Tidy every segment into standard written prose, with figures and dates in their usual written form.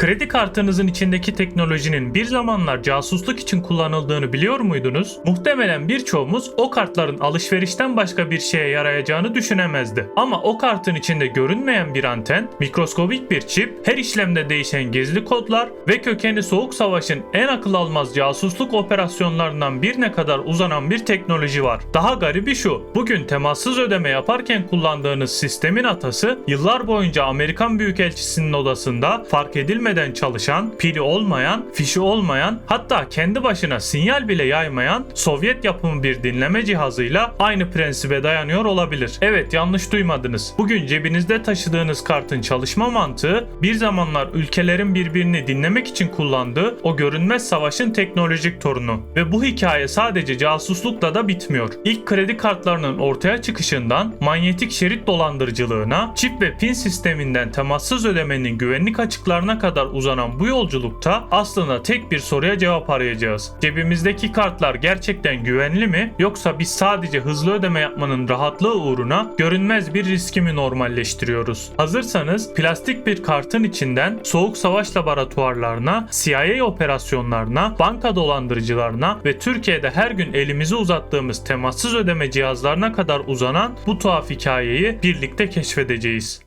Kredi kartınızın içindeki teknolojinin bir zamanlar casusluk için kullanıldığını biliyor muydunuz? Muhtemelen birçoğumuz o kartların alışverişten başka bir şeye yarayacağını düşünemezdi. Ama o kartın içinde görünmeyen bir anten, mikroskobik bir çip, her işlemde değişen gizli kodlar ve kökeni Soğuk Savaş'ın en akıl almaz casusluk operasyonlarından birine kadar uzanan bir teknoloji var. Daha garibi şu, bugün temassız ödeme yaparken kullandığınız sistemin atası yıllar boyunca Amerikan Büyükelçisi'nin odasında fark edilmeden çalışan, pili olmayan, fişi olmayan, hatta kendi başına sinyal bile yaymayan Sovyet yapımı bir dinleme cihazıyla aynı prensibe dayanıyor olabilir. Evet, yanlış duymadınız. Bugün cebinizde taşıdığınız kartın çalışma mantığı bir zamanlar ülkelerin birbirini dinlemek için kullandığı o görünmez savaşın teknolojik torunu. Ve bu hikaye sadece casuslukla da bitmiyor. İlk kredi kartlarının ortaya çıkışından manyetik şerit dolandırıcılığına, çip ve pin sisteminden temassız ödemenin güvenlik açıklarına kadar uzanan bu yolculukta aslında tek bir soruya cevap arayacağız. Cebimizdeki kartlar gerçekten güvenli mi, yoksa biz sadece hızlı ödeme yapmanın rahatlığı uğruna görünmez bir riski mi normalleştiriyoruz? Hazırsanız plastik bir kartın içinden Soğuk Savaş laboratuvarlarına, CIA operasyonlarına, banka dolandırıcılarına ve Türkiye'de her gün elimizi uzattığımız temassız ödeme cihazlarına kadar uzanan bu tuhaf hikayeyi birlikte keşfedeceğiz.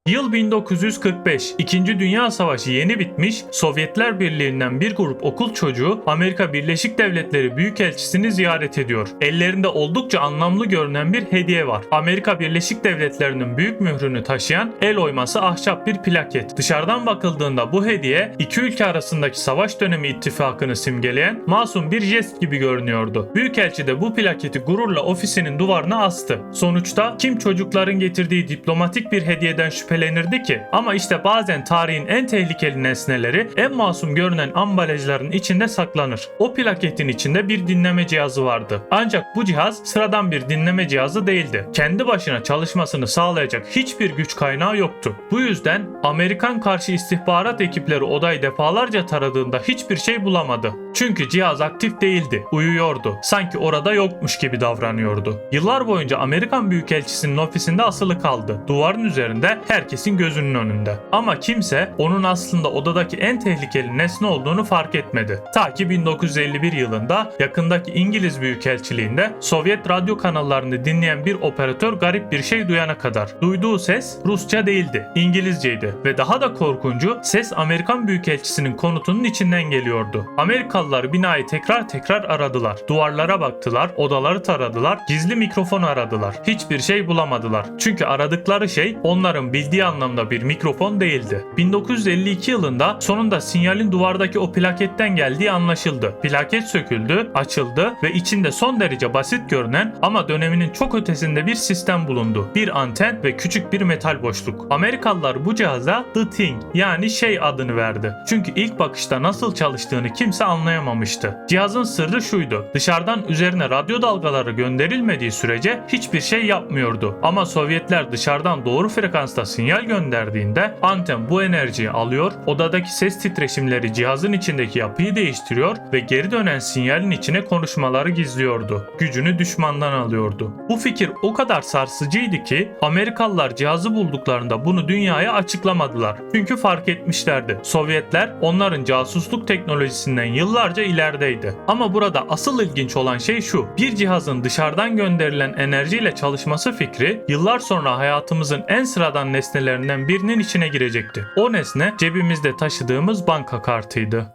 Yıl 1945. İkinci Dünya Savaşı yeni bitmiş, Sovyetler Birliği'nden bir grup okul çocuğu Amerika Birleşik Devletleri Büyükelçisi'ni ziyaret ediyor. Ellerinde oldukça anlamlı görünen bir hediye var. Amerika Birleşik Devletleri'nin büyük mührünü taşıyan el oyması ahşap bir plaket. Dışarıdan bakıldığında bu hediye iki ülke arasındaki savaş dönemi ittifakını simgeleyen masum bir jest gibi görünüyordu. Büyükelçi de bu plaketi gururla ofisinin duvarına astı. Sonuçta kim çocukların getirdiği diplomatik bir hediyeden şüphelenirdi ki? Ama işte bazen tarihin en tehlikeli nesneleri en masum görünen ambalajların içinde saklanır. O plaketin içinde bir dinleme cihazı vardı. Ancak bu cihaz sıradan bir dinleme cihazı değildi. Kendi başına çalışmasını sağlayacak hiçbir güç kaynağı yoktu. Bu yüzden Amerikan karşı istihbarat ekipleri odayı defalarca taradığında hiçbir şey bulamadı. Çünkü cihaz aktif değildi, uyuyordu. Sanki orada yokmuş gibi davranıyordu. Yıllar boyunca Amerikan Büyükelçisi'nin ofisinde asılı kaldı. Duvarın üzerinde, herkesin gözünün önünde. Ama kimse onun aslında odadaki en tehlikeli nesne olduğunu fark etmedi. Ta ki 1951 yılında yakındaki İngiliz Büyükelçiliğinde Sovyet radyo kanallarını dinleyen bir operatör garip bir şey duyana kadar. Duyduğu ses Rusça değildi, İngilizceydi ve daha da korkuncu, ses Amerikan Büyükelçisi'nin konutunun içinden geliyordu. Amerikalılar binayı tekrar aradılar. Duvarlara baktılar, odaları taradılar, gizli mikrofonu aradılar. Hiçbir şey bulamadılar. Çünkü aradıkları şey onların bildiği anlamda bir mikrofon değildi. 1952 yılında sonunda sinyalin duvardaki o plaketten geldiği anlaşıldı. Plaket söküldü, açıldı ve içinde son derece basit görünen ama döneminin çok ötesinde bir sistem bulundu. Bir anten ve küçük bir metal boşluk. Amerikalılar bu cihaza The Thing, yani şey adını verdi. Çünkü ilk bakışta nasıl çalıştığını kimse anlayamamıştı. Cihazın sırrı şuydu: dışarıdan üzerine radyo dalgaları gönderilmediği sürece hiçbir şey yapmıyordu. Ama Sovyetler dışarıdan doğru frekansta sinyal gönderdiğinde anten bu enerjiyi alıyor, odadaki ses titreşimleri cihazın içindeki yapıyı değiştiriyor ve geri dönen sinyalin içine konuşmaları gizliyordu. Gücünü düşmandan alıyordu. Bu fikir o kadar sarsıcıydı ki Amerikalılar cihazı bulduklarında bunu dünyaya açıklamadılar. Çünkü fark etmişlerdi. Sovyetler onların casusluk teknolojisinden yıllarca ilerideydi. Ama burada asıl ilginç olan şey şu: bir cihazın dışarıdan gönderilen enerjiyle çalışması fikri yıllar sonra hayatımızın en sıradan nesnelerinden birinin içine girecekti. O nesne cebimizde taşıdığımız banka kartıydı.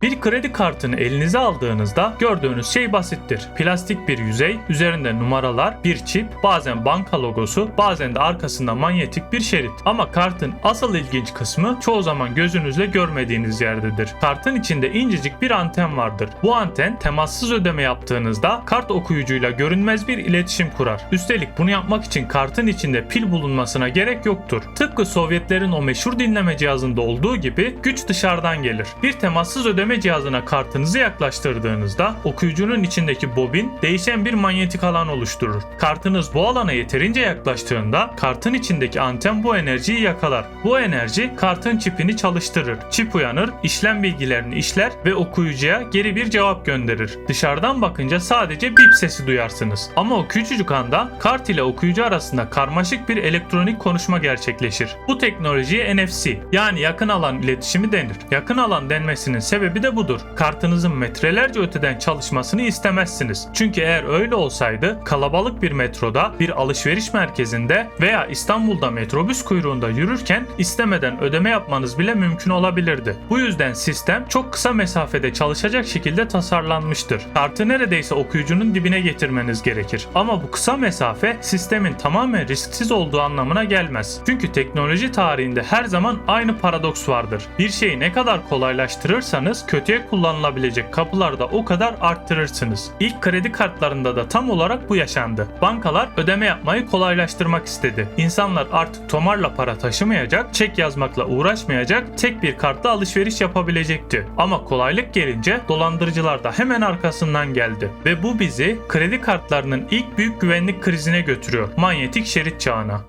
Bir kredi kartını elinize aldığınızda gördüğünüz şey basittir. Plastik bir yüzey, üzerinde numaralar, bir çip, bazen banka logosu, bazen de arkasında manyetik bir şerit. Ama kartın asıl ilginç kısmı çoğu zaman gözünüzle görmediğiniz yerdedir. Kartın içinde incecik bir anten vardır. Bu anten temassız ödeme yaptığınızda kart okuyucuyla görünmez bir iletişim kurar. Üstelik bunu yapmak için kartın içinde pil bulunmasına gerek yoktur. Tıpkı Sovyetlerin o meşhur dinleme cihazında olduğu gibi güç dışarıdan gelir. Bir temassız ödeme ödeme cihazına kartınızı yaklaştırdığınızda okuyucunun içindeki bobin değişen bir manyetik alan oluşturur. Kartınız bu alana yeterince yaklaştığında kartın içindeki anten bu enerjiyi yakalar. Bu enerji kartın çipini çalıştırır. Çip uyanır, işlem bilgilerini işler ve okuyucuya geri bir cevap gönderir. Dışarıdan bakınca sadece bip sesi duyarsınız. Ama o küçücük anda kart ile okuyucu arasında karmaşık bir elektronik konuşma gerçekleşir. Bu teknolojiye NFC yani yakın alan iletişimi denir. Yakın alan denmesinin sebebi de budur. Kartınızın metrelerce öteden çalışmasını istemezsiniz. Çünkü eğer öyle olsaydı kalabalık bir metroda, bir alışveriş merkezinde veya İstanbul'da metrobüs kuyruğunda yürürken istemeden ödeme yapmanız bile mümkün olabilirdi. Bu yüzden sistem çok kısa mesafede çalışacak şekilde tasarlanmıştır. Kartı neredeyse okuyucunun dibine getirmeniz gerekir. Ama bu kısa mesafe sistemin tamamen risksiz olduğu anlamına gelmez. Çünkü teknoloji tarihinde her zaman aynı paradoks vardır. Bir şeyi ne kadar kolaylaştırırsanız kötüye kullanılabilecek kapıları da o kadar arttırırsınız. İlk kredi kartlarında da tam olarak bu yaşandı. Bankalar ödeme yapmayı kolaylaştırmak istedi. İnsanlar artık tomarla para taşımayacak, çek yazmakla uğraşmayacak, tek bir kartla alışveriş yapabilecekti. Ama kolaylık gelince dolandırıcılar da hemen arkasından geldi. Ve bu bizi kredi kartlarının ilk büyük güvenlik krizine götürüyor. Manyetik şerit çağına.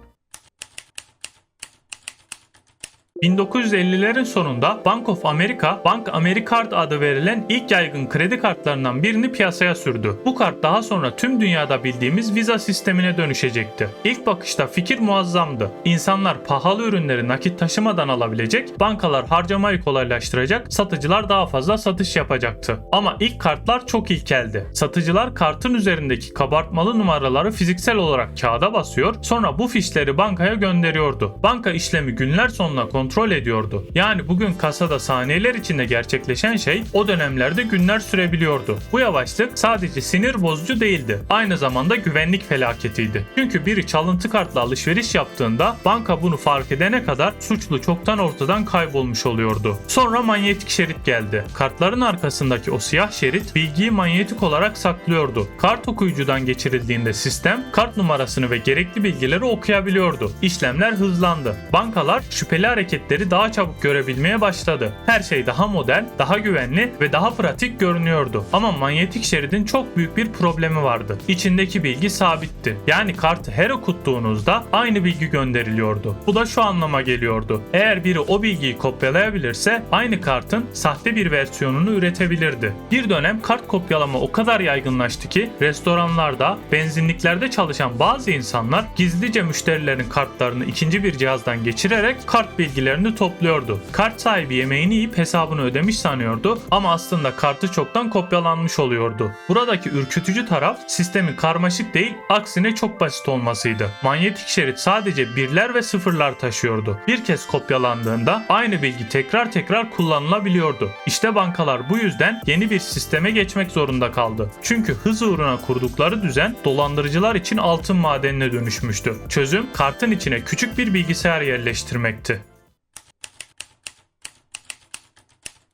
1950'lerin sonunda Bank of America, Bank Americard adı verilen ilk yaygın kredi kartlarından birini piyasaya sürdü. Bu kart daha sonra tüm dünyada bildiğimiz Visa sistemine dönüşecekti. İlk bakışta fikir muazzamdı. İnsanlar pahalı ürünleri nakit taşımadan alabilecek, bankalar harcamayı kolaylaştıracak, satıcılar daha fazla satış yapacaktı. Ama ilk kartlar çok ilkeldi. Satıcılar kartın üzerindeki kabartmalı numaraları fiziksel olarak kağıda basıyor, sonra bu fişleri bankaya gönderiyordu. Banka işlemi günler sonra kontrol ediyordu. Yani bugün kasada saniyeler içinde gerçekleşen şey o dönemlerde günler sürebiliyordu. Bu yavaşlık sadece sinir bozucu değildi. Aynı zamanda güvenlik felaketiydi. Çünkü biri çalıntı kartla alışveriş yaptığında banka bunu fark edene kadar suçlu çoktan ortadan kaybolmuş oluyordu. Sonra manyetik şerit geldi. Kartların arkasındaki o siyah şerit bilgiyi manyetik olarak saklıyordu. Kart okuyucudan geçirildiğinde sistem kart numarasını ve gerekli bilgileri okuyabiliyordu. İşlemler hızlandı. Bankalar şüpheli hareketleri daha çabuk görebilmeye başladı. Her şey daha modern, daha güvenli ve daha pratik görünüyordu. Ama manyetik şeridin çok büyük bir problemi vardı. İçindeki bilgi sabitti. Yani kartı her okuttuğunuzda aynı bilgi gönderiliyordu. Bu da şu anlama geliyordu. Eğer biri o bilgiyi kopyalayabilirse aynı kartın sahte bir versiyonunu üretebilirdi. Bir dönem kart kopyalama o kadar yaygınlaştı ki restoranlarda, benzinliklerde çalışan bazı insanlar gizlice müşterilerin kartlarını ikinci bir cihazdan geçirerek kart bilgilerini topluyordu. Kart sahibi yemeğini yiyip hesabını ödemiş sanıyordu ama aslında kartı çoktan kopyalanmış oluyordu. Buradaki ürkütücü taraf sistemin karmaşık değil, aksine çok basit olmasıydı. Manyetik şerit sadece birler ve sıfırlar taşıyordu. Bir kez kopyalandığında aynı bilgi tekrar tekrar kullanılabiliyordu. İşte bankalar bu yüzden yeni bir sisteme geçmek zorunda kaldı. Çünkü hız uğruna kurdukları düzen dolandırıcılar için altın madenine dönüşmüştü. Çözüm kartın içine küçük bir bilgisayar yerleştirmekti.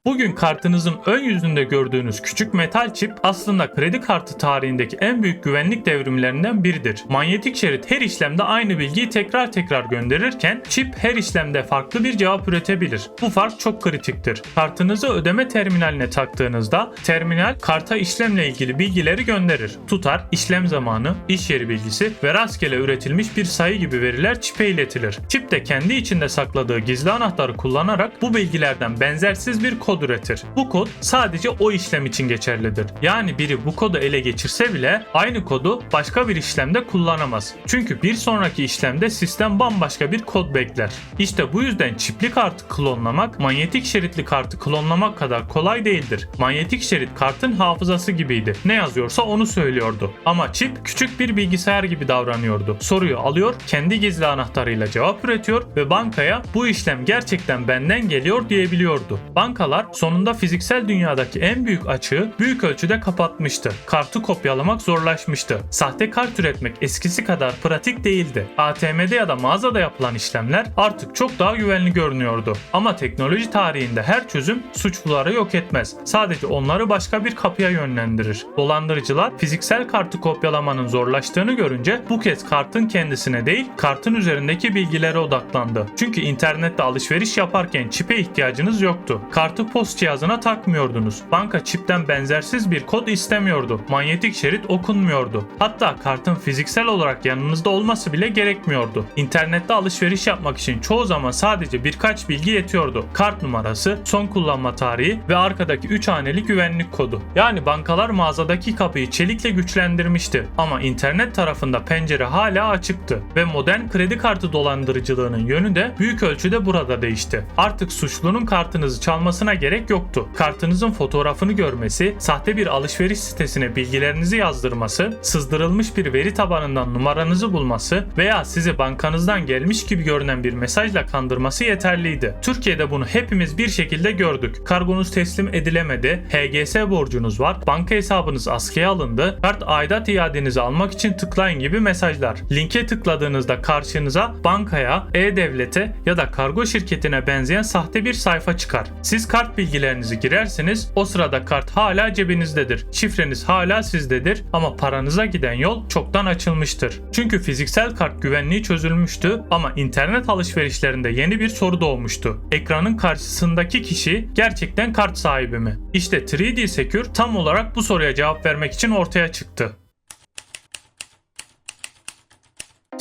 Bugün kartınızın ön yüzünde gördüğünüz küçük metal çip aslında kredi kartı tarihindeki en büyük güvenlik devrimlerinden biridir. Manyetik şerit her işlemde aynı bilgiyi tekrar tekrar gönderirken çip her işlemde farklı bir cevap üretebilir. Bu fark çok kritiktir. Kartınızı ödeme terminaline taktığınızda terminal karta işlemle ilgili bilgileri gönderir. Tutar, işlem zamanı, iş yeri bilgisi ve rastgele üretilmiş bir sayı gibi veriler çipe iletilir. Çip de kendi içinde sakladığı gizli anahtarı kullanarak bu bilgilerden benzersiz bir kod üretir. Bu kod sadece o işlem için geçerlidir. Yani biri bu kodu ele geçirse bile aynı kodu başka bir işlemde kullanamaz. Çünkü bir sonraki işlemde sistem bambaşka bir kod bekler. İşte bu yüzden çipli kartı klonlamak manyetik şeritli kartı klonlamak kadar kolay değildir. Manyetik şerit kartın hafızası gibiydi. Ne yazıyorsa onu söylüyordu. Ama çip küçük bir bilgisayar gibi davranıyordu. Soruyu alıyor, kendi gizli anahtarıyla cevap üretiyor ve bankaya bu işlem gerçekten benden geliyor diyebiliyordu. Bankalar sonunda fiziksel dünyadaki en büyük açığı büyük ölçüde kapatmıştı. Kartı kopyalamak zorlaşmıştı. Sahte kart üretmek eskisi kadar pratik değildi. ATM'de ya da mağazada yapılan işlemler artık çok daha güvenli görünüyordu. Ama teknoloji tarihinde her çözüm suçluları yok etmez. Sadece onları başka bir kapıya yönlendirir. Dolandırıcılar fiziksel kartı kopyalamanın zorlaştığını görünce bu kez kartın kendisine değil, kartın üzerindeki bilgilere odaklandı. Çünkü internette alışveriş yaparken çipe ihtiyacınız yoktu. Kartı post cihazına takmıyordunuz. Banka çipten benzersiz bir kod istemiyordu. Manyetik şerit okunmuyordu. Hatta kartın fiziksel olarak yanınızda olması bile gerekmiyordu. İnternette alışveriş yapmak için çoğu zaman sadece birkaç bilgi yetiyordu. Kart numarası, son kullanma tarihi ve arkadaki 3 haneli güvenlik kodu. Yani bankalar mağazadaki kapıyı çelikle güçlendirmişti. Ama internet tarafında pencere hala açıktı ve modern kredi kartı dolandırıcılığının yönü de büyük ölçüde burada değişti. Artık suçlunun kartınızı çalmasına gerek yoktu. Kartınızın fotoğrafını görmesi, sahte bir alışveriş sitesine bilgilerinizi yazdırması, sızdırılmış bir veri tabanından numaranızı bulması veya sizi bankanızdan gelmiş gibi görünen bir mesajla kandırması yeterliydi. Türkiye'de bunu hepimiz bir şekilde gördük. Kargonuz teslim edilemedi, HGS borcunuz var, banka hesabınız askıya alındı, kart aidat iadenizi almak için tıklayın gibi mesajlar. Linke tıkladığınızda karşınıza bankaya, e-devlete ya da kargo şirketine benzeyen sahte bir sayfa çıkar. Siz kart bilgilerinizi girersiniz, o sırada kart hala cebinizdedir. Şifreniz hala sizdedir ama paranıza giden yol çoktan açılmıştır. Çünkü fiziksel kart güvenliği çözülmüştü ama internet alışverişlerinde yeni bir soru doğmuştu. Ekranın karşısındaki kişi gerçekten kart sahibi mi? İşte 3D Secure tam olarak bu soruya cevap vermek için ortaya çıktı.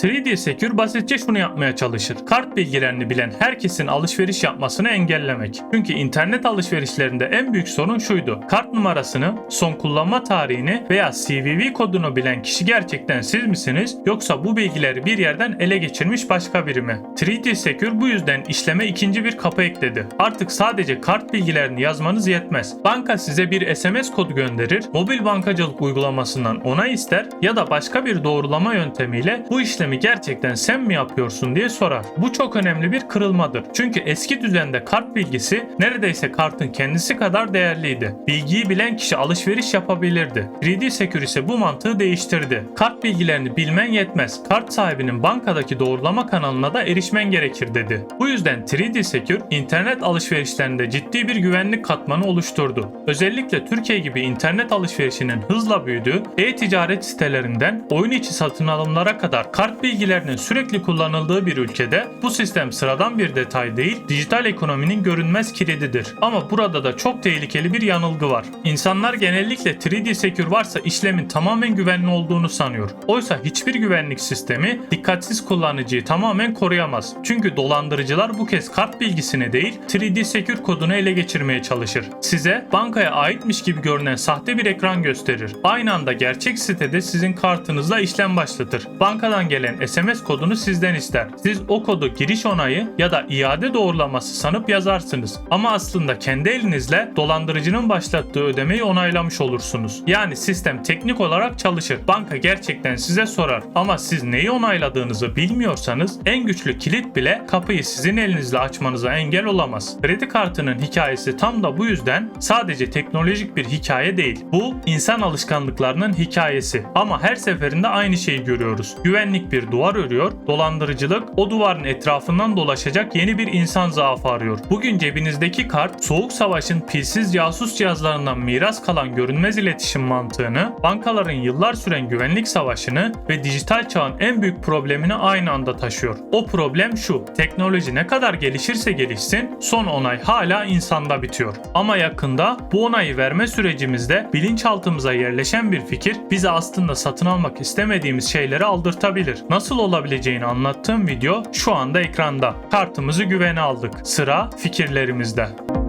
3D Secure basitçe şunu yapmaya çalışır. Kart bilgilerini bilen herkesin alışveriş yapmasını engellemek. Çünkü internet alışverişlerinde en büyük sorun şuydu. Kart numarasını, son kullanma tarihini veya CVV kodunu bilen kişi gerçekten siz misiniz yoksa bu bilgileri bir yerden ele geçirmiş başka biri mi? 3D Secure bu yüzden işleme ikinci bir kapı ekledi. Artık sadece kart bilgilerini yazmanız yetmez. Banka size bir SMS kodu gönderir, mobil bankacılık uygulamasından onay ister ya da başka bir doğrulama yöntemiyle bu işlemi gerçekten sen mi yapıyorsun diye sorar. Bu çok önemli bir kırılmadır. Çünkü eski düzende kart bilgisi neredeyse kartın kendisi kadar değerliydi. Bilgiyi bilen kişi alışveriş yapabilirdi. 3D Secure ise bu mantığı değiştirdi. Kart bilgilerini bilmen yetmez. Kart sahibinin bankadaki doğrulama kanalına da erişmen gerekir dedi. Bu yüzden 3D Secure internet alışverişlerinde ciddi bir güvenlik katmanı oluşturdu. Özellikle Türkiye gibi internet alışverişinin hızla büyüdüğü e-ticaret sitelerinden oyun içi satın alımlara kadar kart bilgilerinin sürekli kullanıldığı bir ülkede bu sistem sıradan bir detay değil, dijital ekonominin görünmez kilididir. Ama burada da çok tehlikeli bir yanılgı var. İnsanlar genellikle 3D Secure varsa işlemin tamamen güvenli olduğunu sanıyor. Oysa hiçbir güvenlik sistemi dikkatsiz kullanıcıyı tamamen koruyamaz. Çünkü dolandırıcılar bu kez kart bilgisini değil, 3D Secure kodunu ele geçirmeye çalışır. Size bankaya aitmiş gibi görünen sahte bir ekran gösterir. Aynı anda gerçek sitede sizin kartınızla işlem başlatır. Bankadan gelen SMS kodunu sizden ister. Siz o kodu giriş onayı ya da iade doğrulaması sanıp yazarsınız. Ama aslında kendi elinizle dolandırıcının başlattığı ödemeyi onaylamış olursunuz. Yani sistem teknik olarak çalışır. Banka gerçekten size sorar. Ama siz neyi onayladığınızı bilmiyorsanız en güçlü kilit bile kapıyı sizin elinizle açmanıza engel olamaz. Kredi kartının hikayesi tam da bu yüzden sadece teknolojik bir hikaye değil. Bu insan alışkanlıklarının hikayesi. Ama her seferinde aynı şeyi görüyoruz. Güvenlik bir duvar örüyor, dolandırıcılık o duvarın etrafından dolaşacak yeni bir insan zaafı arıyor. Bugün cebinizdeki kart, Soğuk Savaş'ın pilsiz casus cihazlarından miras kalan görünmez iletişim mantığını, bankaların yıllar süren güvenlik savaşını ve dijital çağın en büyük problemini aynı anda taşıyor. O problem şu: teknoloji ne kadar gelişirse gelişsin, son onay hala insanda bitiyor. Ama yakında bu onayı verme sürecimizde bilinçaltımıza yerleşen bir fikir bize aslında satın almak istemediğimiz şeyleri aldırtabilir. Nasıl olabileceğini anlattığım video şu anda ekranda. Kartımızı güvene aldık. Sıra fikirlerimizde.